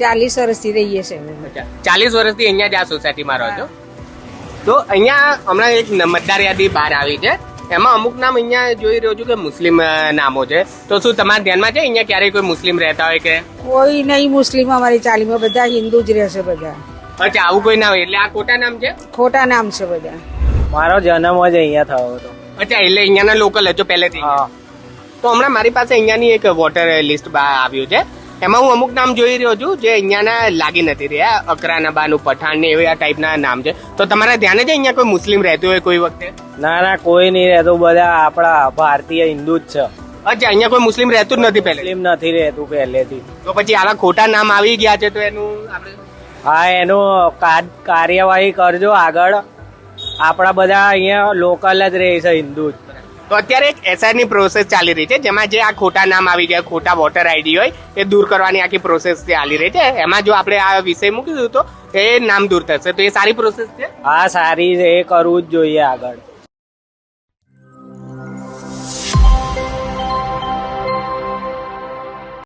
40 વર્ષથી રહીએ છે. 40 વર્ષથી અહીંયા જ આ સોસાયટીમાં રહો છો. તો અહીંયા હમણાં એક મતદાર યાદી બહાર આવી છે, એમાં અમુક નામ અહીંયા જોઈ રહ્યો છું કે મુસ્લિમ નામો છે. તો શું તમારા ધ્યાનમાં છે અહીંયા ક્યારેય કોઈ મુસ્લિમ રહેતા હોય કે? કોઈ નહીં મુસ્લિમ અમારી ચાલીમાં, બધા હિન્દુ જ રહેશે બધા. અચ્છા, આવું કોઈ ના હોય એટલે આ ખોટા નામ છે? ખોટા નામ છે બધા. મારો જન્મ જ અહીંયા થયો હતો. અચ્છા, એટલે અહીંયાના લોકલ હતો પહેલેથી? તો હમણાં મારી પાસે અહીંયાની એક વોટર લિસ્ટ આવ્યું છે, એમાં હું અમુક નામ જોઈ રહ્યો છું જે અહીંયાના લાગી નથી રહ્યા. અકરાના બાનું, પઠાણ ને એવા ટાઈપના નામ છે. તો તમારા ધ્યાને છે અહીંયા કોઈ મુસ્લિમ રહેતું હોય કોઈ વખતે? ના, કોઈ નહીં રહેતું, બધા આપણા ભારતીય હિન્દુ જ છે. અચ્છા, અહીંયા કોઈ મુસ્લિમ રહેતું જ નથી પહેલે? મુસ્લિમ નથી રહેતું પહેલેથી. તો પછી આવા ખોટા નામ આવી ગયા છે તો એનું આપણે હા, એનું કાર્યવાહી કરજો આગળ. આપણા બધા અહીંયા લોકલ જ રહે છે, હિન્દુ જ. તો અત્યારે એક એસઆર ની પ્રોસેસ ચાલી રહી છે, જેમાં જે આ ખોટા નામ આવી ગયા, ખોટા વોટર આઈડી હોય એ દૂર કરવાની આખી પ્રોસેસ ચાલી રહી છે. એમાં જો આપણે આ વિષય મૂકીશું તો એ નામ દૂર થશે. તો એ સારી પ્રોસેસ છે. હા, સારી છે, એ કરવું જ જોઈએ આગળ.